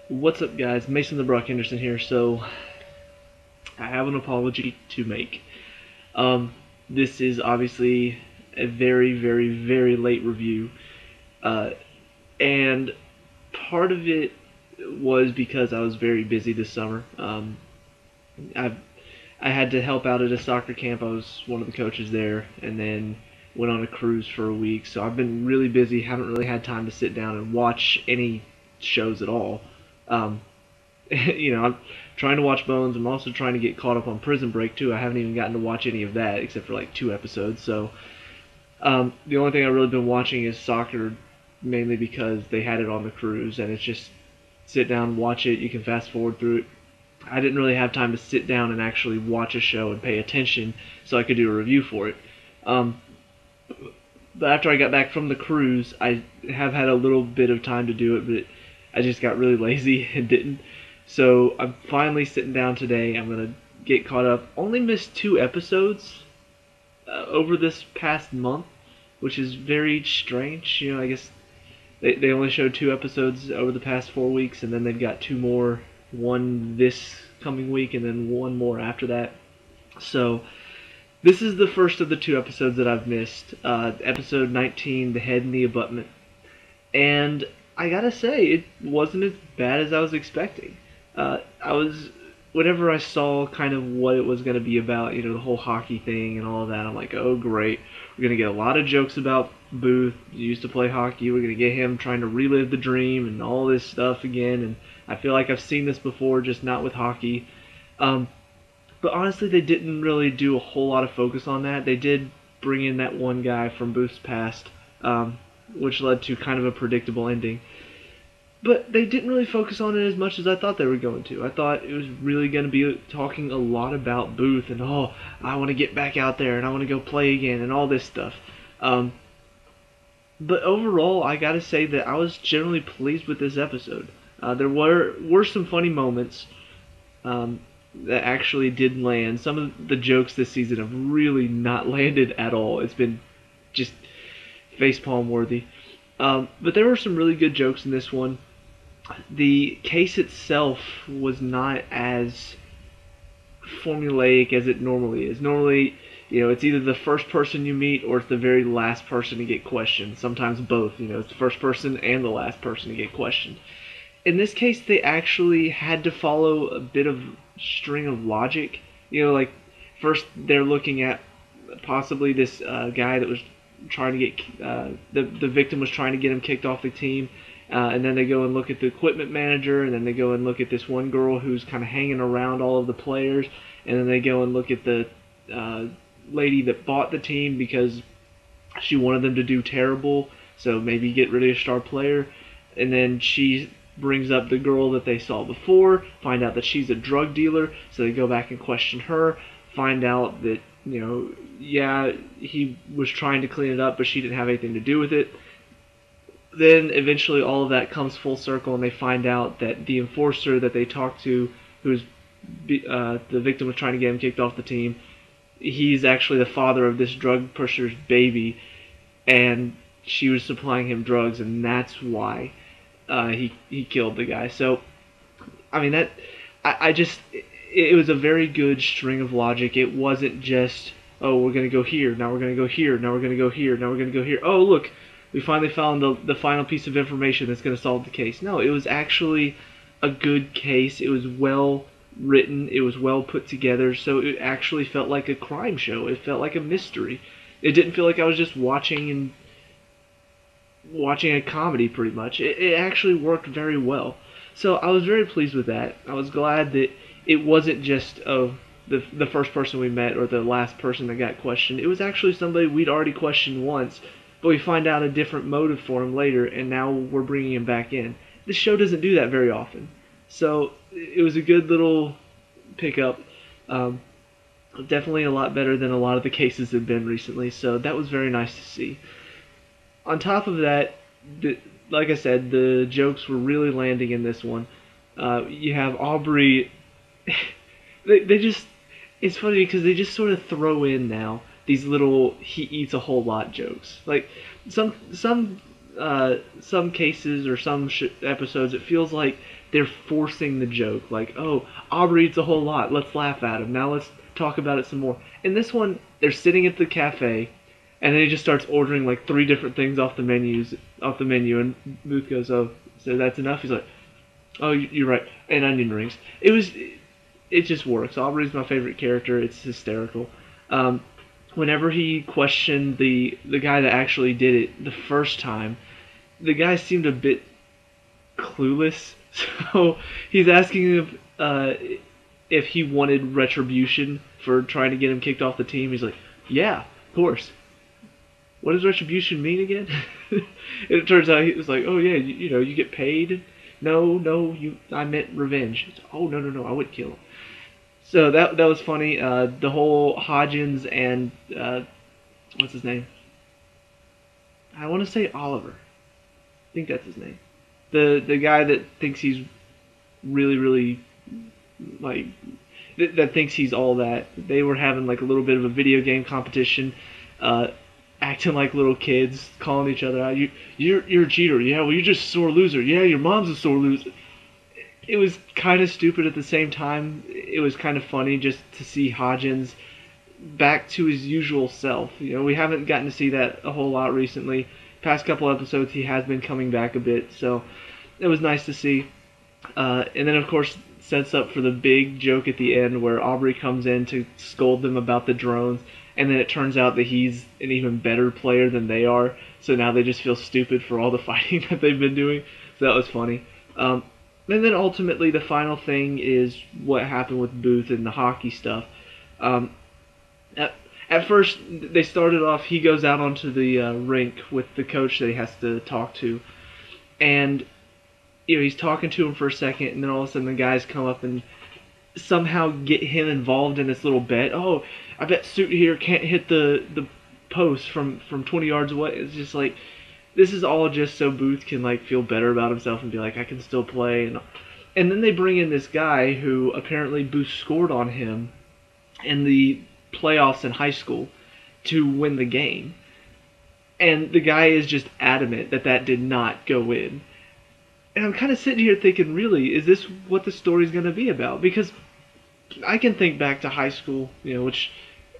What's up, guys? Mason the Brock Henderson here. So, I have an apology to make. This is obviously a very, very, very late review, uh, and part of it was because I was very busy this summer. I I had to help out at a soccer camp. I was one of the coaches there, and then went on a cruise for a week. So I've been really busy. Haven't really had time to sit down and watch any shows at all. Um, I'm trying to watch Bones. I'm also trying to get caught up on Prison Break too. I haven't even gotten to watch any of that except for like 2 episodes. So the only thing I've really been watching is soccer, mainly because they had it on the cruise, and it's just sit down, watch it. You can fast forward through it. I didn't really have time to sit down and actually watch a show and pay attention, so I could do a review for it. Um, but after I got back from the cruise, I have had a little bit of time to do it, but I just got really lazy and didn't. So I'm finally sitting down today. I'm gonna get caught up. Only missed 2 episodes over this past month, which is very strange. I guess they only showed 2 episodes over the past 4 weeks, and then they've got two more, one this coming week, and then one more after that. So this is the first of the 2 episodes that I've missed. Episode 19, The Head and the Abutment. And I gotta say, it wasn't as bad as I was expecting. Whenever I saw kind of what it was going to be about, the whole hockey thing and all of that, I'm like, oh great, we're going to get a lot of jokes about Booth. He used to play hockey. We're going to get him trying to relive the dream and all this stuff again. And I feel like I've seen this before, just not with hockey. But honestly, they didn't really do a whole lot of focus on that. They did bring in that one guy from Booth's past, which led to kind of a predictable ending. But they didn't really focus on it as much as I thought they were going to. I thought it was really going to be talking a lot about Booth and, oh, I want to get back out there and I want to go play again and all this stuff. But overall, I gotta say that I was generally pleased with this episode. There were some funny moments that actually did land. Some of the jokes this season have really not landed at all. It's been just facepalm worthy. But there were some really good jokes in this one. The case itself was not as formulaic as it normally is. Normally, it's either the first person you meet or it's the very last person to get questioned. Sometimes both. It's the first person and the last person to get questioned. In this case, they actually had to follow a bit of string of logic. Like first they're looking at possibly this guy that was trying to get the victim was trying to get him kicked off the team. And then they go and look at the equipment manager, and then they go and look at this one girl who's kind of hanging around all of the players, and then they go and look at the lady that bought the team because she wanted them to do terrible, so maybe get rid of a star player. And then she brings up the girl that they saw before, find out that she's a drug dealer, so they go back and question her, find out that, yeah, he was trying to clean it up, but she didn't have anything to do with it. Then eventually all of that comes full circle, and they find out that the enforcer that they talked to, who's the victim was trying to get him kicked off the team, he's actually the father of this drug pusher's baby, and she was supplying him drugs, and that's why he killed the guy. So, I mean, it was a very good string of logic. It wasn't just, oh, we're going to go here, now we're going to go here, now we're going to go here, now we're going to go here. Oh, look, we finally found the final piece of information that's going to solve the case. No, it was actually a good case. It was well written. It was well put together. So it actually felt like a crime show. It felt like a mystery. It didn't feel like I was just watching a comedy, pretty much. It actually worked very well. So I was very pleased with that. I was glad that it wasn't just the first person we met or the last person that got questioned. It was actually somebody we'd already questioned once, but we find out a different motive for him later, and now we're bringing him back in. This show doesn't do that very often. So it was a good little pickup. Definitely a lot better than a lot of the cases have been recently, so that was very nice to see. On top of that, like I said, the jokes were really landing in this one. You have Aubrey. they just, it's funny because they just sort of throw in now these little he eats a whole lot jokes. Like some some cases or some episodes, it feels like they're forcing the joke. Like, oh, Aubrey eats a whole lot. Let's laugh at him. Now let's talk about it some more. In this one, they're sitting at the cafe, and then he just starts ordering like three different things off the menu, and Booth goes, "Oh, so that's enough?" He's like, "Oh, you're right." And onion rings. It just works. Aubrey's my favorite character. It's hysterical. Whenever he questioned the guy that actually did it the first time, the guy seemed a bit clueless. So he's asking him if he wanted retribution for trying to get him kicked off the team. He's like, "Yeah, of course." What does retribution mean again? And it turns out he was like, "Oh yeah, you get paid." No, I meant revenge. Oh no, I would kill him. So that was funny. The whole Hodgins and what's his name? I want to say Oliver. I think that's his name. The guy that thinks he's really like that thinks he's all that. They were having like a little bit of a video game competition, acting like little kids, calling each other out. You're a cheater. Yeah, well, you're just a sore loser. Yeah, your mom's a sore loser. It was kind of stupid at the same time. It was kind of funny just to see Hodgins back to his usual self. We haven't gotten to see that a whole lot recently. Past couple episodes, he has been coming back a bit, so it was nice to see. And then, of course, sets up for the big joke at the end where Aubrey comes in to scold them about the drones, and then it turns out that he's an even better player than they are, so now they just feel stupid for all the fighting that they've been doing. So that was funny. And then ultimately the final thing is what happened with Booth and the hockey stuff. At first, they started off, he goes out onto the rink with the coach that he has to talk to, and he's talking to him for a second, and then all of a sudden the guys come up and somehow get him involved in this little bet. Oh, I bet Suit here can't hit the post from 20 yards away. It's just like, this is all just so Booth can like feel better about himself and be like, I can still play. And then they bring in this guy who apparently Booth scored on him in the playoffs in high school to win the game. And the guy is just adamant that did not go in. And I'm kind of sitting here thinking, really, is this what the story's going to be about? Because I can think back to high school, which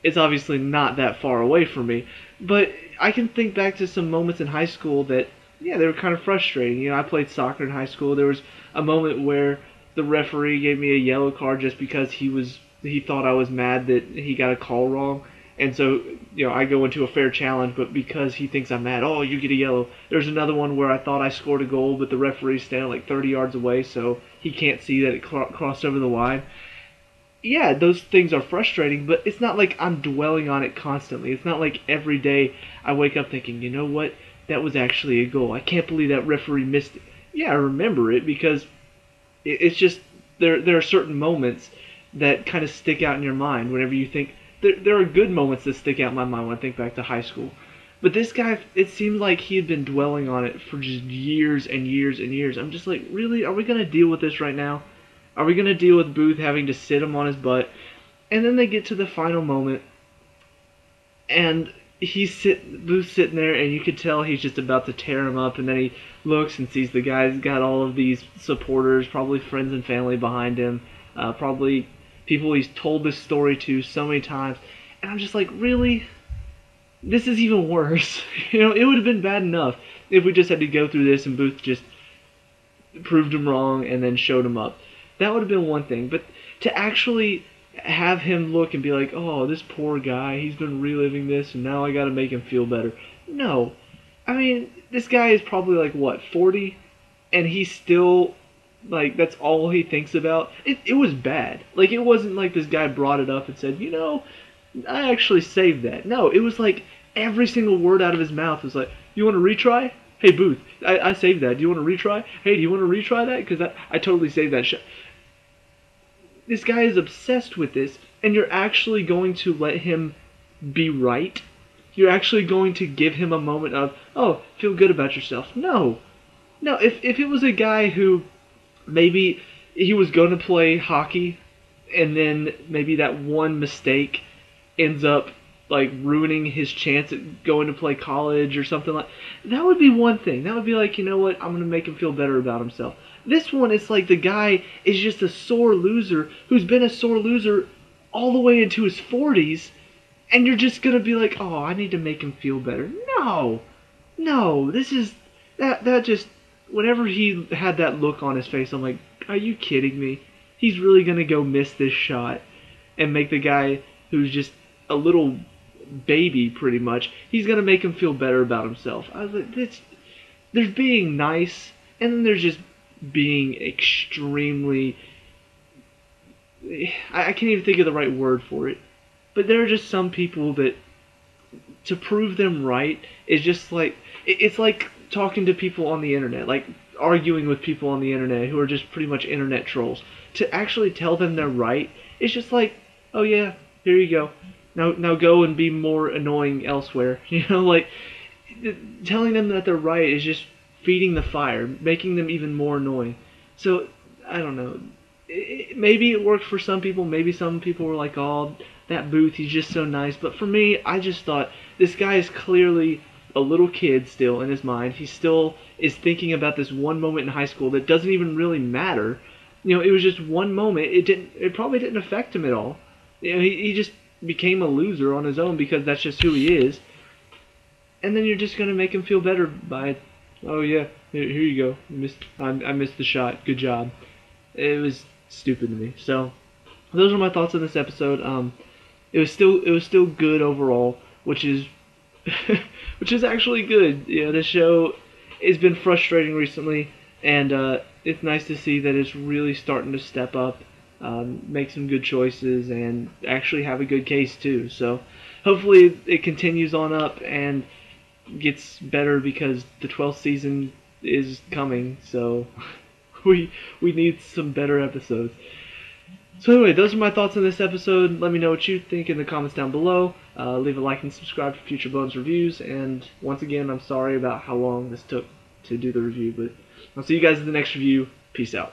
is obviously not that far away from me, but I can think back to some moments in high school that, yeah, they were kind of frustrating. I played soccer in high school. There was a moment where the referee gave me a yellow card just because he thought I was mad that he got a call wrong. And so, I go into a fair challenge, but because he thinks I'm mad, oh, you get a yellow. There's another one where I thought I scored a goal, but the referee's standing like 30 yards away, so he can't see that it crossed over the line. Yeah, those things are frustrating, but it's not like I'm dwelling on it constantly. It's not like every day I wake up thinking, you know what, that was actually a goal. I can't believe that referee missed it. Yeah, I remember it because it's just there are certain moments that kind of stick out in your mind whenever you think. There are good moments that stick out in my mind when I think back to high school. But this guy, it seemed like he had been dwelling on it for just years and years and years. I'm just like, really? Are we going to deal with this right now? Are we going to deal with Booth having to sit him on his butt? And then they get to the final moment, and Booth's sitting there, and you could tell he's just about to tear him up, and then he looks and sees the guy's got all of these supporters, probably friends and family behind him, probably people he's told this story to so many times, and I'm just like, really? This is even worse. It would have been bad enough if we just had to go through this and Booth just proved him wrong and then showed him up. That would have been one thing, but to actually have him look and be like, oh, this poor guy, he's been reliving this, and now I gotta make him feel better. No. I mean, this guy is probably like, what, 40? And he's still, like, that's all he thinks about. It was bad. Like, it wasn't like this guy brought it up and said, I actually saved that. No, it was like every single word out of his mouth was like, you want to retry? Hey, Booth, I saved that. Do you want to retry? Hey, do you want to retry that? Because I totally saved that shit. This guy is obsessed with this, and you're actually going to let him be right? You're actually going to give him a moment of, oh, feel good about yourself. No. No, if it was a guy who maybe he was going to play hockey, and then maybe that one mistake ends up like ruining his chance at going to play college or something like that would be one thing. That would be like, you know what, I'm gonna make him feel better about himself. This one, it's like the guy is just a sore loser who's been a sore loser all the way into his 40s, and you're just gonna be like, oh, I need to make him feel better. No, no, this is that just whenever he had that look on his face, I'm like, are you kidding me? He's really gonna go miss this shot and make the guy who's just a little baby, pretty much, he's gonna make him feel better about himself. I was like, there's being nice, and then there's just being extremely. I can't even think of the right word for it, but there are just some people that to prove them right is just like it's like talking to people on the internet, like arguing with people on the internet who are just pretty much internet trolls. To actually tell them they're right, it's just like, oh yeah, here you go. Now go and be more annoying elsewhere. You know, like telling them that they're right is just feeding the fire, making them even more annoying. So I don't know. Maybe it worked for some people. Maybe some people were like, "Oh, that Booth, he's just so nice." But for me, I just thought this guy is clearly a little kid still in his mind. He still is thinking about this one moment in high school that doesn't even really matter. You know, it was just one moment. It probably didn't affect him at all. You know, he just became a loser on his own because that's just who he is. And then you're just gonna make him feel better by, oh yeah, here you go. I missed the shot. Good job. It was stupid to me. So those are my thoughts on this episode. It was still good overall, which is which is actually good. You know, the show has been frustrating recently, and it's nice to see that it's really starting to step up, make some good choices, and actually have a good case too. So hopefully it continues on up and gets better because the 12th season is coming. So we need some better episodes. So anyway, those are my thoughts on this episode. Let me know what you think in the comments down below. Leave a like and subscribe for future bonus reviews. And once again, I'm sorry about how long this took to do the review, but I'll see you guys in the next review. Peace out.